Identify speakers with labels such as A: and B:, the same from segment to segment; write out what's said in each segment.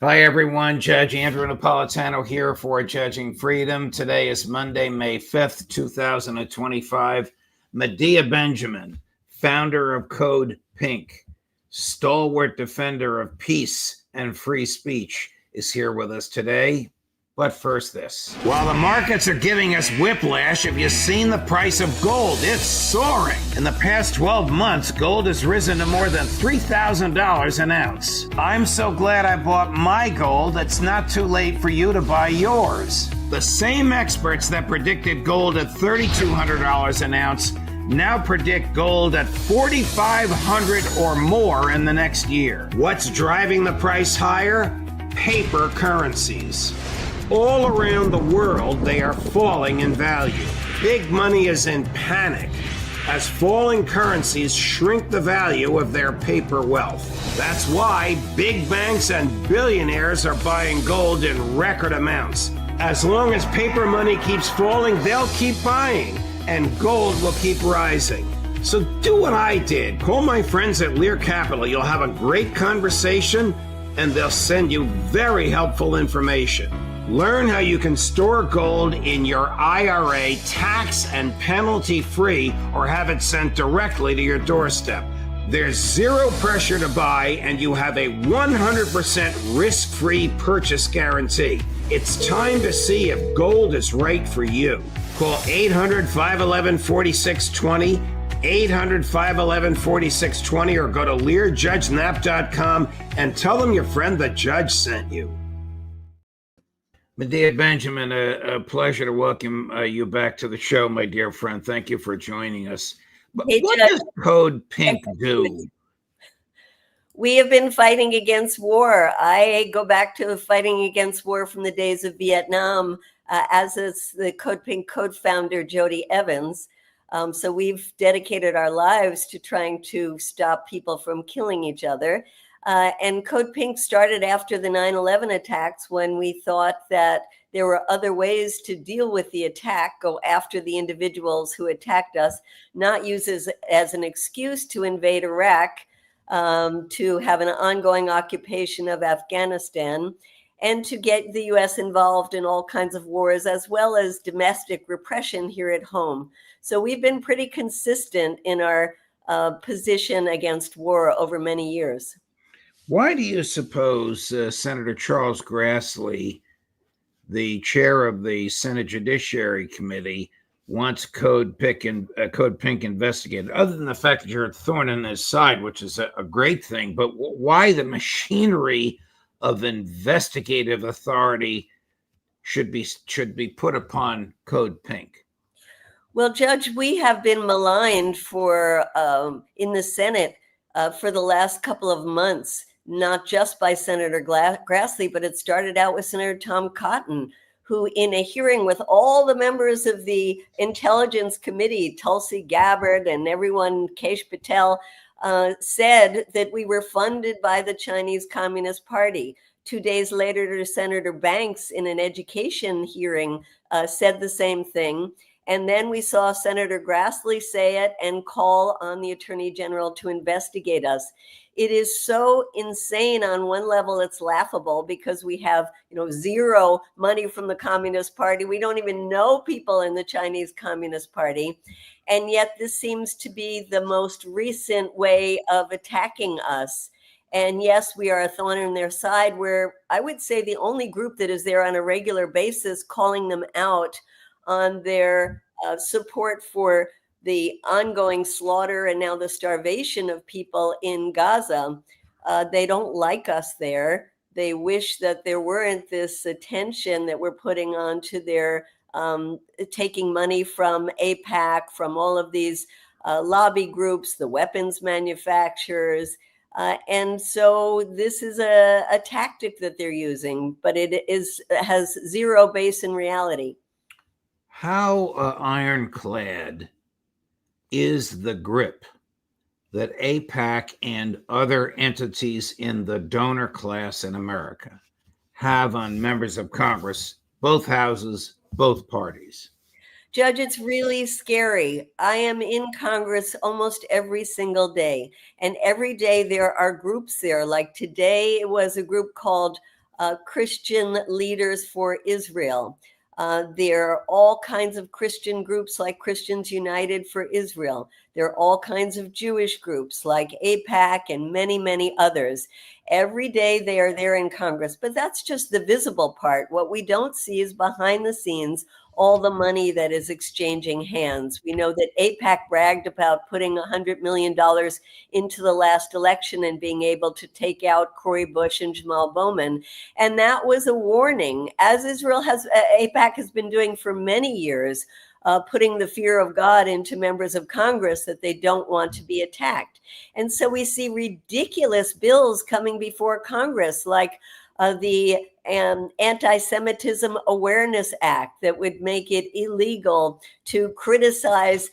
A: Hi, everyone. Judge Andrew Napolitano here for Judging Freedom. Today is Monday, May 5th, 2025. MEDEA Benjamin, founder of Code Pink, stalwart defender of peace and free speech, is here with us today. But first, this. While the markets are giving us whiplash, have you seen the price of gold? It's soaring. In the past 12 months, gold has risen to more than $3,000 an ounce. I'm so glad I bought my gold. It's not too late for you to buy yours. The same experts that predicted gold at $3,200 an ounce now predict gold at $4,500 or more in the next year. What's driving the price higher? Paper currencies. All around the world, they are falling in value. Big money is in panic as falling currencies shrink the value of their paper wealth. That's why big banks and billionaires are buying gold in record amounts. As long as paper money keeps falling, they'll keep buying, and gold will keep rising. So do what I did. Call my friends at Lear Capital. You'll have a great conversation, and they'll send you very helpful information. Learn how you can store gold in your IRA tax and penalty free or have it sent directly to your doorstep. There's zero pressure to buy and you have a 100% risk-free purchase guarantee. It's time to see if gold is right for you. Call 800-511-4620, 800-511-4620, or go to LearJudgeNap.com and tell them your friend the judge sent you. MEDEA Benjamin, a pleasure to welcome you back to the show, my dear friend. Thank you for joining us. But
B: hey,
A: what
B: Judge,
A: does Code Pink do?
B: We have been fighting against war. I go back to fighting against war from the days of Vietnam, as is the Code Pink co-founder, Jody Evans. So we've dedicated our lives to trying to stop people from killing each other. And Code Pink started after the 9/11 attacks, when we thought that there were other ways to deal with the attack, go after the individuals who attacked us, not use as an excuse to invade Iraq, to have an ongoing occupation of Afghanistan, and to get the U.S. involved in all kinds of wars, as well as domestic repression here at home. So we've been pretty consistent in our position against war over many years.
A: Why do you suppose Senator Charles Grassley, the chair of the Senate Judiciary Committee, wants Code Pink investigated, other than the fact that you're a thorn in his side, which is a great thing? But why the machinery of investigative authority should be put upon Code Pink?
B: Well, Judge, we have been maligned for in the Senate for the last couple of months, not just by Senator Grassley, but it started out with Senator Tom Cotton, who, in a hearing with all the members of the Intelligence Committee, Tulsi Gabbard and everyone, Kesh Patel, said that we were funded by the Chinese Communist Party. 2 days later, Senator Banks, in an education hearing, said the same thing. And then we saw Senator Grassley say it and call on the Attorney General to investigate us. It is so insane. On one level, it's laughable because we have, zero money from the Communist Party. We don't even know people in the Chinese Communist Party. And yet this seems to be the most recent way of attacking us. And yes, we are a thorn in their side. We're, I would say, the only group that is there on a regular basis calling them out on their support for the ongoing slaughter and now the starvation of people in Gaza. They don't like us there. They wish that there weren't this attention that we're putting on to their taking money from AIPAC, from all of these lobby groups, the weapons manufacturers. And so this is a tactic that they're using, but it has zero base in reality.
A: How ironclad is the grip that AIPAC and other entities in the donor class in America have on members of Congress, both houses, both parties?
B: Judge, it's really scary. I am in Congress almost every single day, and every day there are groups there. Like today, it was a group called Christian Leaders for Israel. There are all kinds of Christian groups like Christians United for Israel. There are all kinds of Jewish groups like AIPAC and many, many others. Every day they are there in Congress, but that's just the visible part. What we don't see is behind the scenes, all the money that is exchanging hands. We know that AIPAC bragged about putting $100 million into the last election and being able to take out Cori Bush and Jamal Bowman. And that was a warning, as AIPAC has been doing for many years, putting the fear of God into members of Congress that they don't want to be attacked. And so we see ridiculous bills coming before Congress, like the Anti-Semitism Awareness Act that would make it illegal to criticize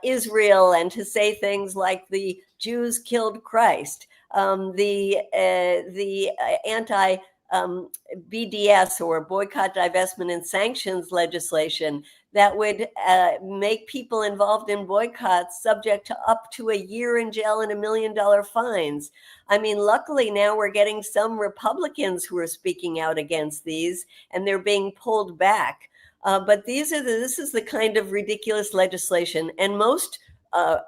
B: Israel and to say things like the Jews killed Christ. The anti BDS, or boycott, divestment, and sanctions legislation that would make people involved in boycotts subject to up to a year in jail and $1 million fines. I mean, luckily now we're getting some Republicans who are speaking out against these, and they're being pulled back. But this is the kind of ridiculous legislation, and most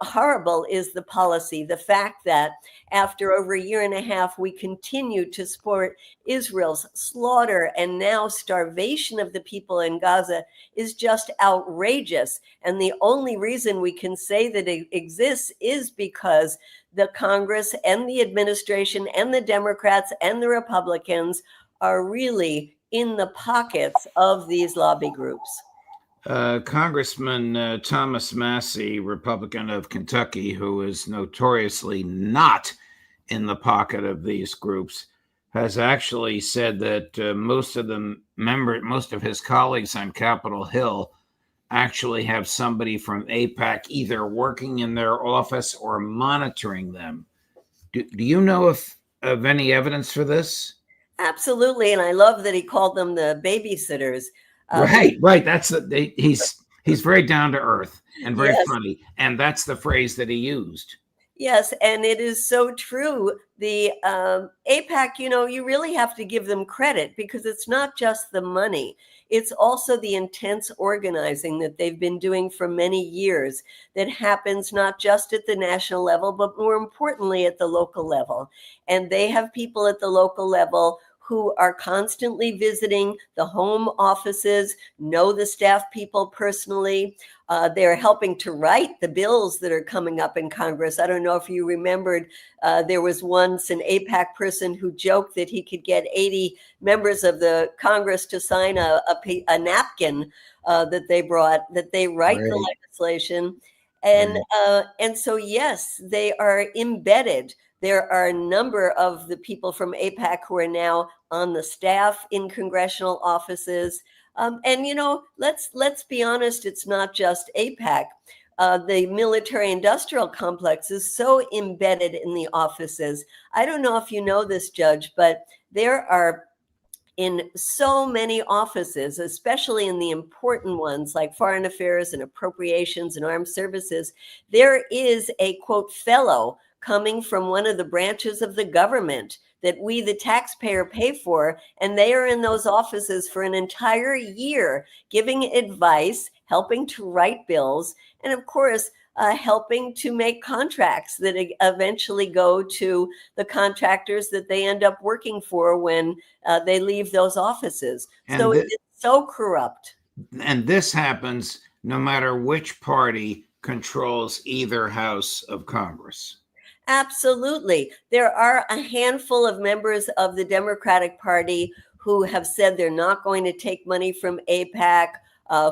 B: horrible is the policy, the fact that after over a year and a half, we continue to support Israel's slaughter and now starvation of the people in Gaza is just outrageous. And the only reason we can say that it exists is because the Congress and the administration and the Democrats and the Republicans are really in the pockets of these lobby groups.
A: Congressman Thomas Massey, Republican of Kentucky, who is notoriously not in the pocket of these groups, has actually said that most of his colleagues on Capitol Hill actually have somebody from AIPAC either working in their office or monitoring them. Do you know of any evidence for this?
B: Absolutely, and I love that he called them the babysitters.
A: Right. That's he's very down to earth and very funny, and that's the phrase that he used.
B: Yes, and it is so true. The AIPAC, you really have to give them credit because it's not just the money. It's also the intense organizing that they've been doing for many years that happens not just at the national level, but more importantly at the local level. And they have people at the local level who are constantly visiting the home offices, know the staff people personally. They're helping to write the bills that are coming up in Congress. I don't know if you remembered, there was once an AIPAC person who joked that he could get 80 members of the Congress to sign a napkin that they brought, that they write the legislation. And so, yes, they are embedded. There are a number of the people from AIPAC who are now on the staff in congressional offices. And let's be honest, it's not just AIPAC. The military-industrial complex is so embedded in the offices. I don't know if you know this, Judge, but there are in so many offices, especially in the important ones like Foreign Affairs and Appropriations and Armed Services, there is a, quote, fellow coming from one of the branches of the government that we, the taxpayer, pay for. And they are in those offices for an entire year, giving advice, helping to write bills, and of course, helping to make contracts that eventually go to the contractors that they end up working for when they leave those offices. So it's so corrupt.
A: And this happens no matter which party controls either house of Congress.
B: Absolutely. There are a handful of members of the Democratic Party who have said they're not going to take money from AIPAC,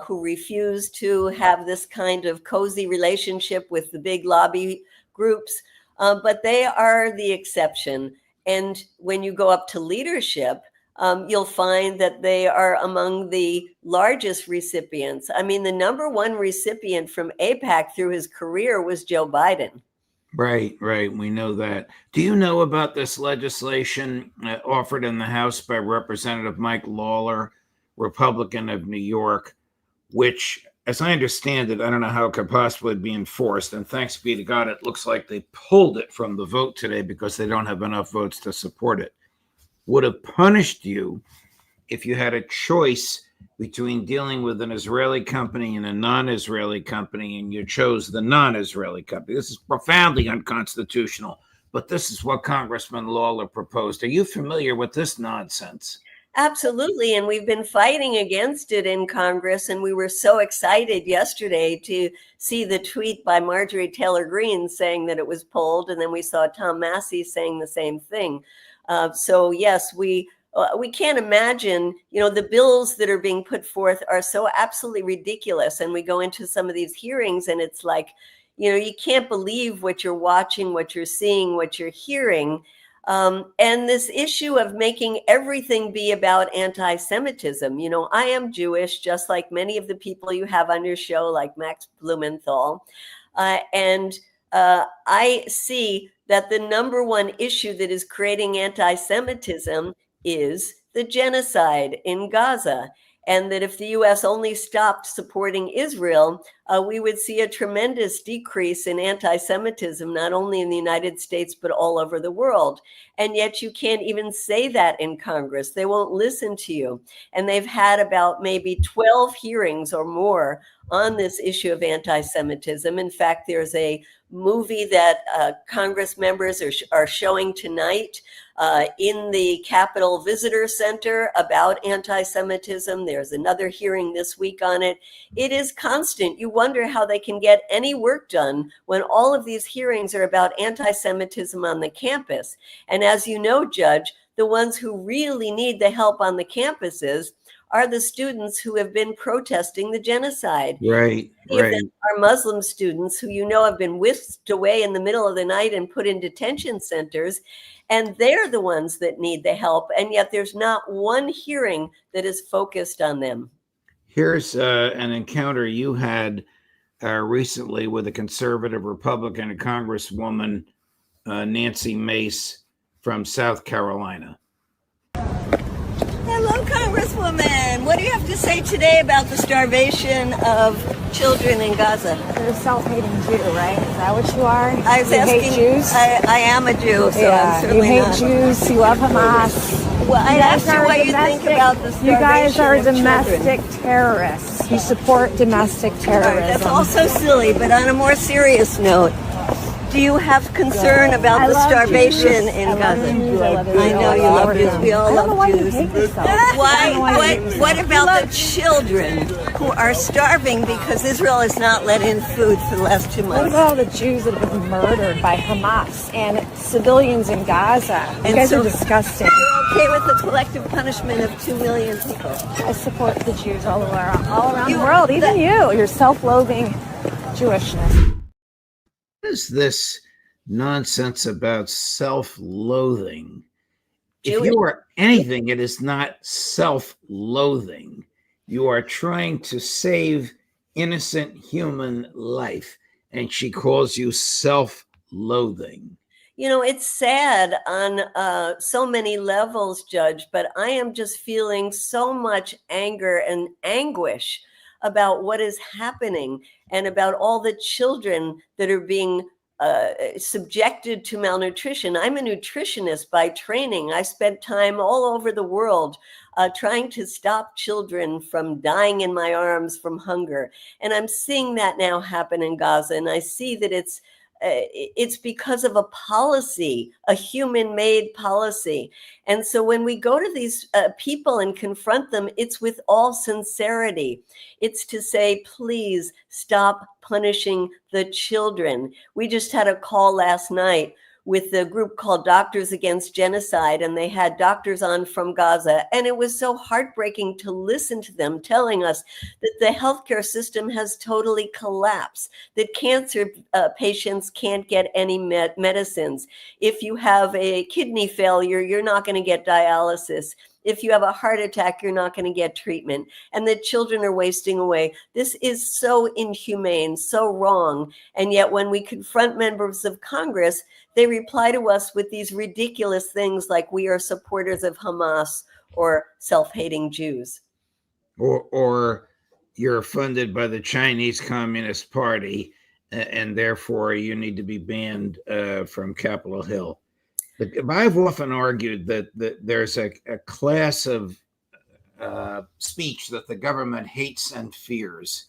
B: who refuse to have this kind of cozy relationship with the big lobby groups, but they are the exception. And when you go up to leadership, you'll find that they are among the largest recipients. I mean, the number one recipient from AIPAC through his career was Joe Biden.
A: Right. We know that. Do you know about this legislation offered in the House by Representative Mike Lawler, Republican of New York, which, as I understand it, I don't know how it could possibly be enforced. And thanks be to God, it looks like they pulled it from the vote today because they don't have enough votes to support it. would have punished you if you had a choice between dealing with an Israeli company and a non-Israeli company, and you chose the non-Israeli company. This is profoundly unconstitutional, but this is what Congressman Lawler proposed. Are you familiar with this nonsense?
B: Absolutely. And we've been fighting against it in Congress. And we were so excited yesterday to see the tweet by Marjorie Taylor Greene saying that it was pulled. And then we saw Tom Massey saying the same thing. So, yes, we can't imagine, the bills that are being put forth are so absolutely ridiculous. And we go into some of these hearings and it's like, you can't believe what you're watching, what you're seeing, what you're hearing. And this issue of making everything be about anti-Semitism. I am Jewish, just like many of the people you have on your show, like Max Blumenthal. And I see that the number one issue that is creating anti-Semitism is the genocide in Gaza. And that if the U.S. only stopped supporting Israel, we would see a tremendous decrease in anti-Semitism, not only in the United States, but all over the world. And yet you can't even say that in Congress. They won't listen to you. And they've had about maybe 12 hearings or more on this issue of anti-Semitism. In fact, there's a movie that Congress members are showing tonight in the Capitol Visitor Center about anti-Semitism. There's another hearing this week on it. It is constant. You wonder how they can get any work done when all of these hearings are about anti-Semitism on the campus. And as you know, Judge, the ones who really need the help on the campuses are the students who have been protesting the genocide.
A: Right.
B: Are Muslim students who have been whisked away in the middle of the night and put in detention centers. And they're the ones that need the help. And yet there's not one hearing that is focused on them.
A: Here's an encounter you had recently with a conservative Republican Congresswoman, Nancy Mace from South Carolina.
B: Hello, Congresswoman. What do you have to say today about the starvation of children in Gaza?
C: You're a self-hating Jew, right? Is that what you are?
B: I was
C: you
B: asking.
C: Hate Jews?
B: I am a Jew, so I'm certainly
C: you hate
B: not.
C: Jews. You love Hamas.
B: Well, I asked you what you think about the starvation.
C: You guys are
B: of
C: domestic
B: children.
C: terrorists. You support domestic terrorism.
B: Right, that's also silly, but on a more serious note, do you have concern about the starvation in Gaza? I know you love Jews. We all love Jews. What about the children who are starving because Israel has not let in food for the last 2 months?
C: What about all the Jews that have been murdered by Hamas and civilians in Gaza? You guys are disgusting.
B: You're okay with the collective punishment of 2 million people?
C: I support the Jews all around the world, even you. You're self-loathing Jewishness.
A: What is this nonsense about self-loathing? If you are anything, it is not self-loathing. You are trying to save innocent human life, and she calls you self-loathing.
B: It's sad on so many levels, Judge, but I am just feeling so much anger and anguish about what is happening and about all the children that are being subjected to malnutrition. I'm a nutritionist by training. I spent time all over the world trying to stop children from dying in my arms from hunger. And I'm seeing that now happen in Gaza. And I see that it's because of a policy, a human-made policy. And so when we go to these people and confront them, it's with all sincerity. It's to say, please stop punishing the children. We just had a call last night with the group called Doctors Against Genocide, and they had doctors on from Gaza. And it was so heartbreaking to listen to them telling us that the healthcare system has totally collapsed, that cancer patients can't get any medicines. If you have a kidney failure, you're not going to get dialysis. If you have a heart attack, you're not going to get treatment, and the children are wasting away. This is so inhumane, so wrong. And yet when we confront members of Congress, they reply to us with these ridiculous things like we are supporters of Hamas or self-hating Jews.
A: Or you're funded by the Chinese Communist Party, and therefore you need to be banned from Capitol Hill. I've often argued that there's a class of speech that the government hates and fears.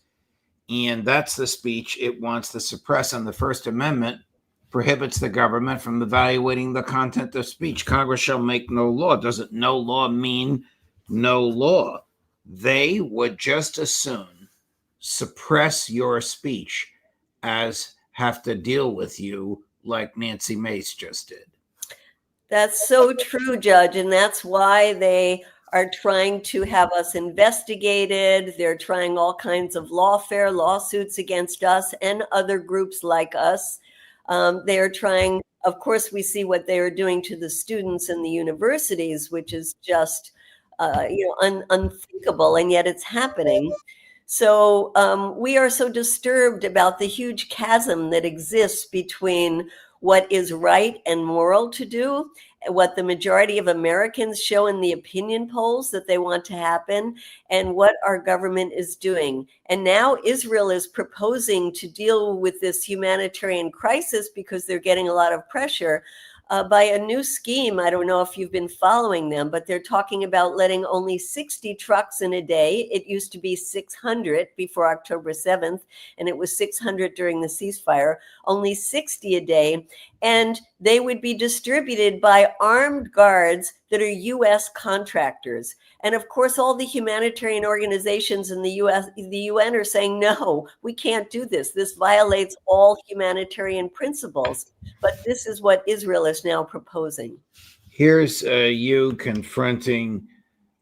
A: And that's the speech it wants to suppress. And the First Amendment prohibits the government from evaluating the content of speech. Congress shall make no law. Doesn't no law mean no law? They would just as soon suppress your speech as have to deal with you like Nancy Mace just did.
B: That's so true, Judge. And that's why they are trying to have us investigated. They're trying all kinds of lawfare lawsuits against us and other groups like us. They're trying, of course, we see what they are doing to the students in the universities, which is just unthinkable, and yet it's happening. So we are so disturbed about the huge chasm that exists between what is right and moral to do, what the majority of Americans show in the opinion polls that they want to happen, and what our government is doing. And now Israel is proposing to deal with this humanitarian crisis because they're getting a lot of pressure by a new scheme. I don't know if you've been following them, but they're talking about letting only 60 trucks in a day. It used to be 600 before October 7th, and it was 600 during the ceasefire, only 60 a day. And they would be distributed by armed guards that are U.S. contractors. And of course, all the humanitarian organizations in the UN are saying, no, we can't do this. This violates all humanitarian principles. But this is what Israel is now proposing.
A: Here's you confronting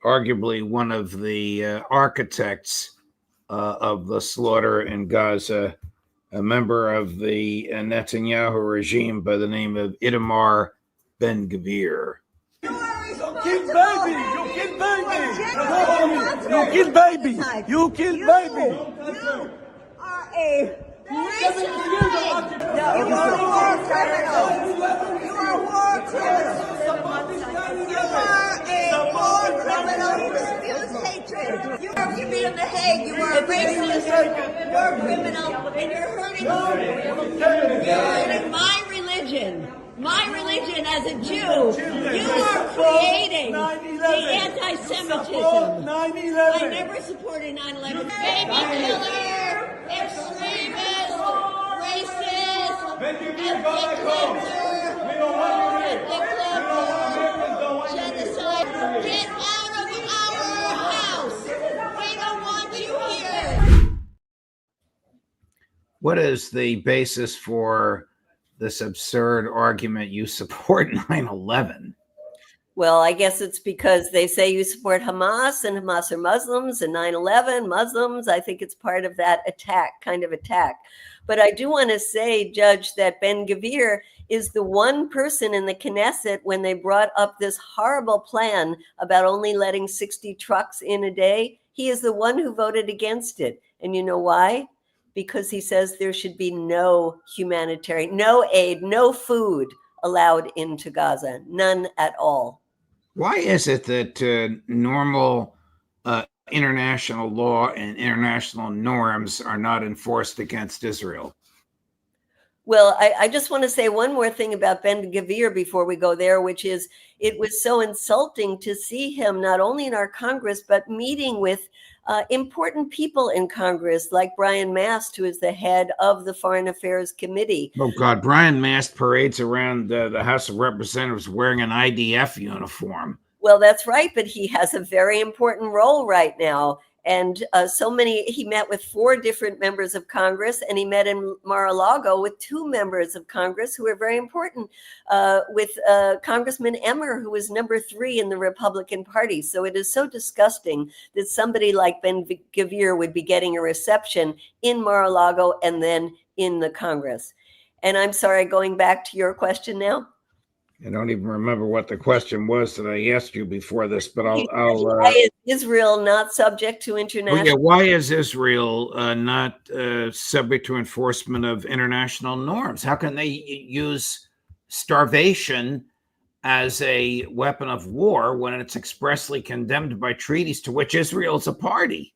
A: arguably one of the architects of the slaughter in Gaza, a member of the Netanyahu regime by the name of Itamar Ben-Gvir.
D: You kill baby! You kill baby! You kill baby! You kill baby!
E: You are a racist. You are a war criminal. You are a war criminal. You are a war criminal who spews hatred. You are to be in The Hague. You are a racist, war criminal, and you're hurting my religion. My religion as a Jew, you are creating the anti-Semitism. I never supported 9/11. Baby killer, extremist, racist, ethnic cleanser, genocide. Get out of our house. We don't want you here.
A: What is the basis for this absurd argument you support 9/11?
B: Well, I guess it's because they say you support Hamas, and Hamas are Muslims, and 9/11 Muslims. I think it's part of that kind of attack. But I do want to say, Judge, that Ben-Gvir is the one person in the Knesset when they brought up this horrible plan about only letting 60 trucks in a day. He is the one who voted against it. And you know why? Because he says there should be no humanitarian, no aid, no food allowed into Gaza, none at all.
A: Why is it that normal international law and international norms are not enforced against Israel?
B: Well, I just want to say one more thing about Ben-Gvir before we go there, which is it was so insulting to see him not only in our Congress, but meeting with important people in Congress, like Brian Mast, who is the head of the Foreign Affairs Committee.
A: Oh, God, Brian Mast parades around the House of Representatives wearing an IDF uniform.
B: Well, that's right, but he has a very important role right now. And he met with 4 different members of Congress, and he met in Mar-a-Lago with 2 members of Congress who are very important, with Congressman Emmer, who is number 3 in the Republican Party. So it is so disgusting that somebody like Ben-Gvir would be getting a reception in Mar-a-Lago and then in the Congress. And I'm sorry, going back to your question now.
A: I don't even remember what the question was that I asked you before this, but I'll
B: why is Israel not subject to international?
A: Why is Israel not subject to enforcement of international norms? How can they use starvation as a weapon of war when it's expressly condemned by treaties to which Israel is a party?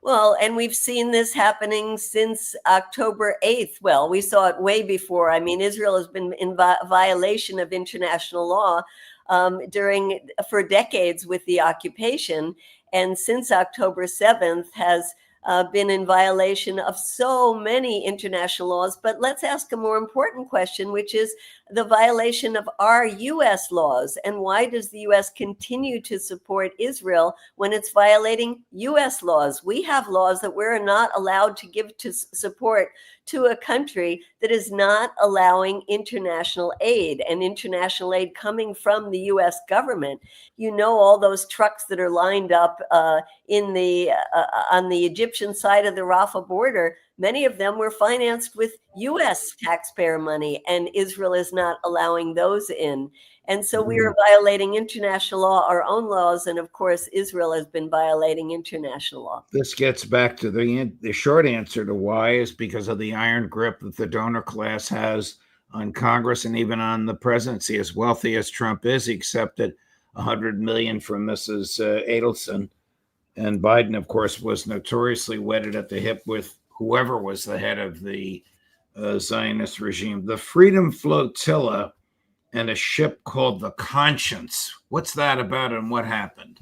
B: Well, and we've seen this happening since October 8th. Well, we saw it way before. I mean, Israel has been in violation of international law for decades with the occupation, and since October 7th has been in violation of so many international laws. But let's ask a more important question, which is the violation of our U.S. laws. And why does the U.S. continue to support Israel when it's violating U.S. laws? We have laws that we're not allowed to give to support to a country that is not allowing international aid, and international aid coming from the U.S. government. You know, all those trucks that are lined up on the Egyptian side of the Rafah border, many of them were financed with U.S. taxpayer money, and Israel is not allowing those in. And so we are violating international law, our own laws, and of course, Israel has been violating international law.
A: This gets back to the short answer to why is because of the iron grip that the donor class has on Congress and even on the presidency. As wealthy as Trump is, he accepted $100 million from Mrs. Adelson. And Biden, of course, was notoriously wetted at the hip with whoever was the head of the Zionist regime. The Freedom Flotilla and a ship called the Conscience. What's that about and what happened?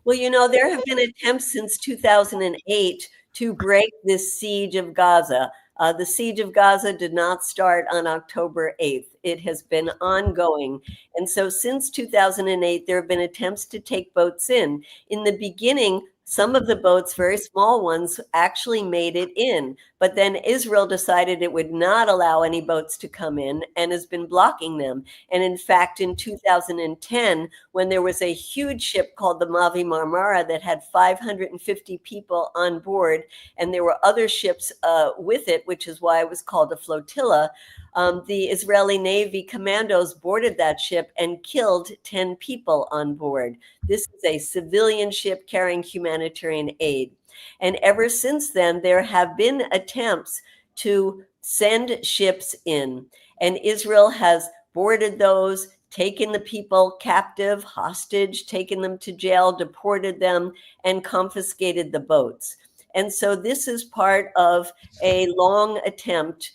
B: Well, you know, there have been attempts since 2008 to break this siege of Gaza. The siege of Gaza did not start on October 8th. It has been ongoing. And so since 2008, there have been attempts to take boats in. In the beginning, some of the boats, very small ones, actually made it in. But then Israel decided it would not allow any boats to come in and has been blocking them. And in fact, in 2010, when there was a huge ship called the Mavi Marmara that had 550 people on board, and there were other ships with it, which is why it was called a flotilla, the Israeli Navy commandos boarded that ship and killed 10 people on board. This is a civilian ship carrying humanitarian aid. And ever since then, there have been attempts to send ships in. And Israel has boarded those, taken the people captive, hostage, taken them to jail, deported them, and confiscated the boats. And so this is part of a long attempt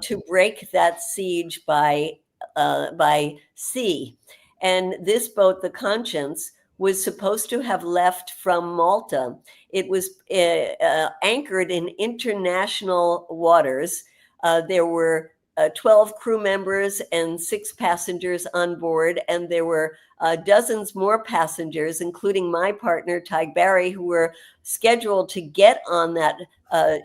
B: to break that siege by sea. And this boat, the Conscience, was supposed to have left from Malta. It was anchored in international waters. There were 12 crew members and 6 passengers on board, and there were dozens more passengers, including my partner, Tig Barry, who were scheduled to get on that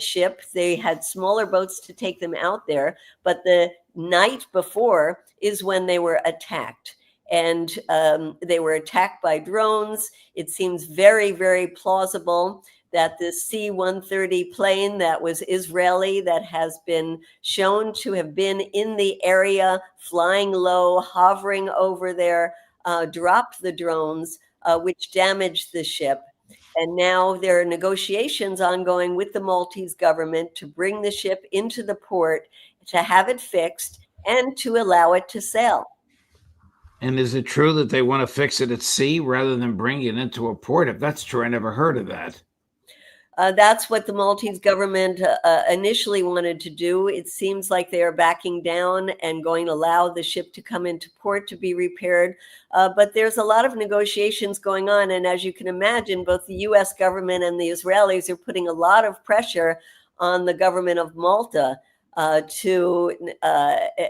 B: ship. They had smaller boats to take them out there, but the night before is when they were attacked. And they were attacked by drones. It seems very, very plausible that the C-130 plane that was Israeli, that has been shown to have been in the area, flying low, hovering over there, dropped the drones, which damaged the ship. And now there are negotiations ongoing with the Maltese government to bring the ship into the port, to have it fixed, and to allow it to sail.
A: And is it true that they want to fix it at sea rather than bring it into a port? If that's true, I never heard of that.
B: That's what the Maltese government initially wanted to do. It seems like they are backing down and going to allow the ship to come into port to be repaired. But there's a lot of negotiations going on. And as you can imagine, both the U.S. government and the Israelis are putting a lot of pressure on the government of Malta to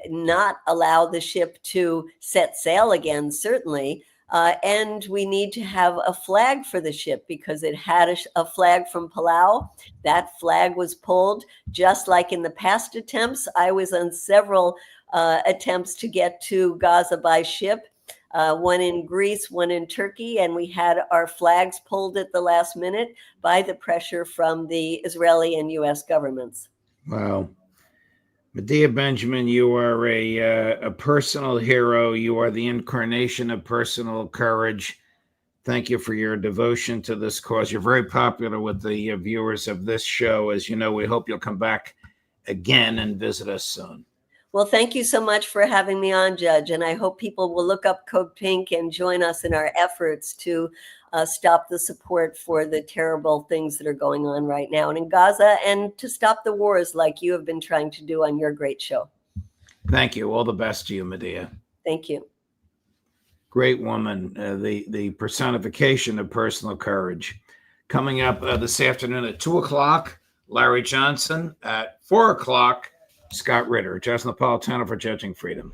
B: not allow the ship to set sail again, certainly. And we need to have a flag for the ship because it had a flag from Palau. That flag was pulled, just like in the past attempts. I was on several attempts to get to Gaza by ship, one in Greece, one in Turkey, and we had our flags pulled at the last minute by the pressure from the Israeli and U.S. governments.
A: Wow. MEDEA Benjamin, you are a personal hero. You are the incarnation of personal courage. Thank you for your devotion to this cause. You're very popular with the viewers of this show. As you know, we hope you'll come back again and visit us soon.
B: Well, thank you so much for having me on, Judge. And I hope people will look up Code Pink and join us in our efforts to stop the support for the terrible things that are going on right now and in Gaza, and to stop the wars like you have been trying to do on your great show.
A: Thank you. All the best to you, MEDEA.
B: Thank you.
A: Great woman, the personification of personal courage. Coming up this afternoon at 2 o'clock, Larry Johnson. At 4 o'clock, Scott Ritter, Judge Napolitano for Judging Freedom.